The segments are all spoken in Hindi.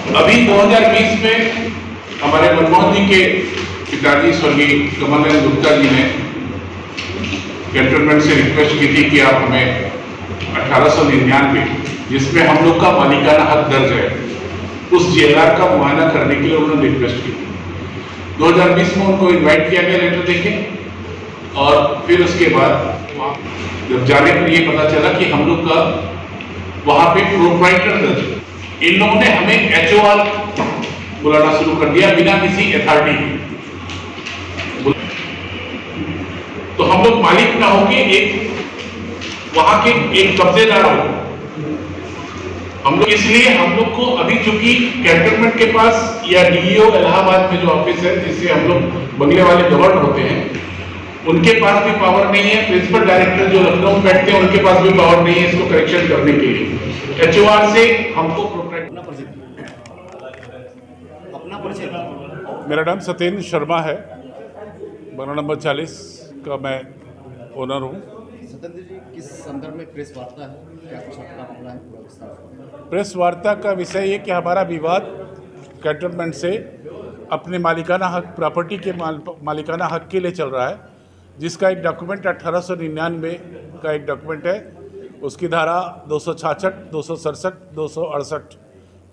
अभी 2020 में हमारे मनमोहन जी के पिताजी स्वर्गीय कमलनाथ गुप्ता जी ने कैंटोनमेंट से रिक्वेस्ट की थी कि आप हमें 1899 जिसमें हम लोग का मालिकाना हक दर्ज है उस जेलर का मुआयना करने के लिए उन्होंने रिक्वेस्ट की। 2020 में उनको इनवाइट किया गया लेटर देके, और फिर उसके बाद जब जाने पर ये पता चला कि हम लोग का वहां पे प्रोप्राइटर दर्ज, इन लोगों ने हमें एचओआर बुलाना शुरू कर दिया बिना किसी अथॉरिटी के। तो हम लोग मालिक ना होके एक वहां के एक कब्जेदार हो हम लोग, इसलिए हम लोग को अभी चूंकि कैंटोनमेंट के पास या डीईओ इलाहाबाद में जो ऑफिस है जिससे हम लोग बंगले वाले गवर्न होते हैं, उनके पास भी पावर नहीं है। प्रिंसिपल डायरेक्टर जो लखनऊ में बैठते हैं उनके पास भी पावर नहीं है इसको करेक्शन करने के लिए। एचओआर से हमको अपना परिचय। मेरा नाम सत्येंद्र शर्मा है, बंगला नंबर 40 का मैं ओनर हूँ। सत्येंद्र जी, किस संदर्भ में प्रेस वार्ता है, क्या कुछ आपका मामला है, पूरा विस्तार? प्रेस वार्ता का विषय ये कि हमारा विवाद कैंटोनमेंट से अपने मालिकाना हक, प्रॉपर्टी के मालिकाना हक के लिए चल रहा है, जिसका एक डॉक्यूमेंट 1899 का एक डॉक्यूमेंट है। उसकी धारा 266, 267, 268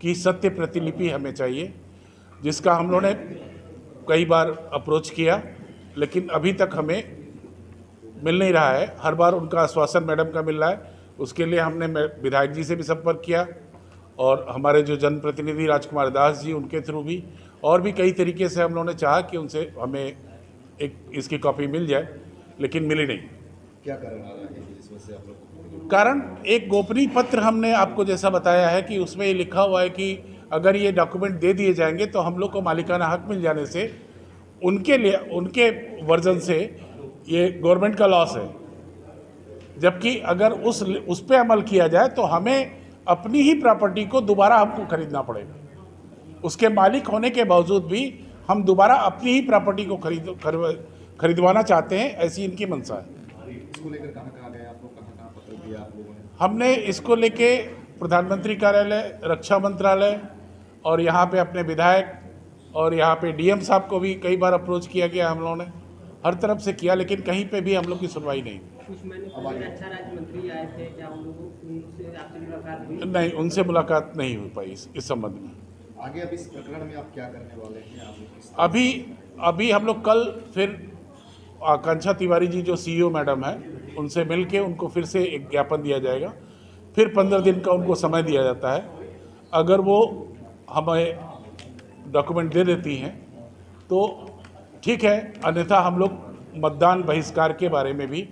की सत्य प्रतिलिपि हमें चाहिए, जिसका हम लोगों ने कई बार अप्रोच किया लेकिन अभी तक हमें मिल नहीं रहा है। हर बार उनका आश्वासन मैडम का मिल रहा है। उसके लिए हमने विधायक जी से भी संपर्क किया और हमारे जो जनप्रतिनिधि राजकुमार दास जी उनके थ्रू भी, और भी कई तरीके से हम लोगों ने चाहा कि उनसे हमें एक इसकी कॉपी मिल जाए, लेकिन मिली नहीं। क्या कारण आ रहा है इस वजह से आप लोग? कारण एक गोपनीय पत्र हमने आपको जैसा बताया है कि उसमें ये लिखा हुआ है कि अगर ये डॉक्यूमेंट दे दिए जाएंगे तो हम लोग को मालिकाना हक मिल जाने से उनके लिए, उनके वर्जन से ये गवर्नमेंट का लॉस है, जबकि अगर उस पे अमल किया जाए तो हमें अपनी ही प्रॉपर्टी को दोबारा हमको खरीदना पड़ेगा। उसके मालिक होने के बावजूद भी हम दोबारा अपनी ही प्रॉपर्टी को खरीदवाना चाहते हैं, ऐसी इनकी मंशा है। इसको लेकर कहाँ गए आप लोग, कहाँ पत्र दिया आप लोगों ने? हमने इसको लेके प्रधानमंत्री कार्यालय, रक्षा मंत्रालय और यहाँ पे अपने विधायक और यहाँ पे डीएम साहब को भी कई बार अप्रोच किया गया। हम लोगों ने हर तरफ से किया लेकिन कहीं पे भी हम लोग की सुनवाई नहीं। कुछ महीने पहले रक्षा राज्य मंत्री आए थे, क्या उनसे आपसे मुलाकात हुई? नहीं, उनसे मुलाकात नहीं हो पाई इस संबंध में। आगे अब इस प्रकरण में आप क्या करने वाले हैं? अभी हम लोग कल फिर आकांक्षा तिवारी जी जो सीईओ मैडम है उनसे मिल के उनको फिर से एक ज्ञापन दिया जाएगा। फिर 15 दिन का उनको समय दिया जाता है। अगर वो हमें डॉक्यूमेंट दे देती हैं तो ठीक है, अन्यथा हम लोग मतदान बहिष्कार के बारे में भी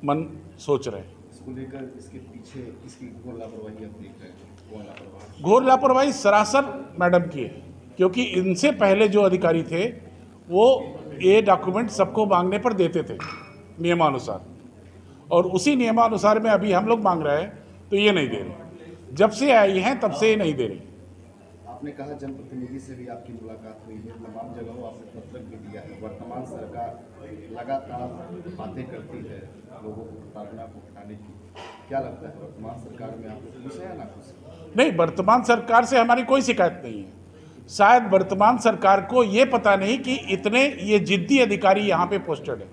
मन सोच रहे हैं। इसको लेकर इसके पीछे इसकी घोर लापरवाही आप देख रहे हैं? घोर लापरवाही सरासर मैडम की है, क्योंकि इनसे पहले जो अधिकारी थे वो ये डॉक्यूमेंट सबको मांगने पर देते थे नियमानुसार, और उसी नियमानुसार में अभी हम लोग मांग रहे हैं तो ये नहीं दे रहे। जब से आई हैं तब से ये नहीं दे रही। आपने कहा जनप्रतिनिधि से भी आपकी मुलाकात हुई है, तमाम जगहों आपने पत्र भी दिया है। वर्तमान सरकार लगातार बातें करती है लोगों को प्रताड़ना को हटाने की। क्या लगता है वर्तमान सरकार में आप लोग खुश हैं या ना खुश? नहीं, वर्तमान सरकार से हमारी कोई शिकायत नहीं है। शायद वर्तमान सरकार को ये पता नहीं कि इतने ये जिद्दी अधिकारी यहाँ पे पोस्टेड है।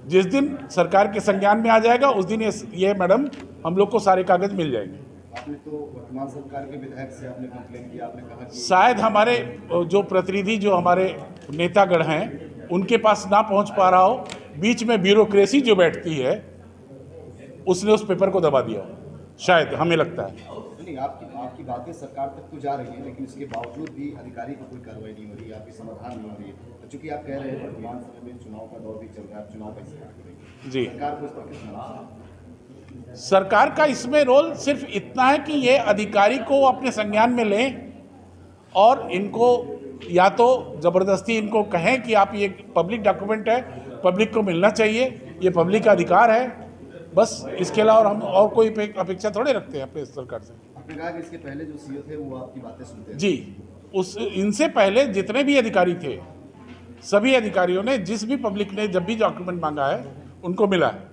जिस दिन सरकार के संज्ञान में आ जाएगा उस दिन ये मैडम हम लोग को सारे कागज मिल जाएंगे। आपने तो वर्तमान सरकार के विधायक से आपने कंप्लेन किया, आपने कहा कि शायद हमारे जो प्रतिनिधि, जो हमारे नेतागण हैं, उनके पास ना पहुंच पा रहा हो। बीच में ब्यूरोक्रेसी जो बैठती है उसने उस पेपर को दबा दिया, शायद हमें लगता है। नहीं, आपकी बातें सरकार तक तो जा रही हैं, लेकिन इसके बावजूद भी अधिकारी को कोई कार्रवाई नहीं हो रही है, आपकी समाधान नहीं हो रही है। तो चूंकि आप कह रहे हैं वर्तमान समय में चुनाव का दौर भी चल रहा है, चुनाव का हिस्सा करेंगे जी, सरकार को इस पर कितना? सरकार का इसमें रोल सिर्फ इतना है कि ये अधिकारी को अपने संज्ञान में लें और इनको या तो ज़बरदस्ती इनको कहें कि आप ये पब्लिक डॉक्यूमेंट है, पब्लिक को मिलना चाहिए, ये पब्लिक का अधिकार है। बस इसके अलावा हम और कोई अपेक्षा थोड़े रखते हैं अपने सरकार से। आपने कहा कि इसके पहले जो सीईओ थे वो आपकी बातें सुनते थे? जी, इनसे पहले जितने भी अधिकारी थे, सभी अधिकारियों ने, जिस भी पब्लिक ने जब भी डॉक्यूमेंट मांगा है उनको मिला है।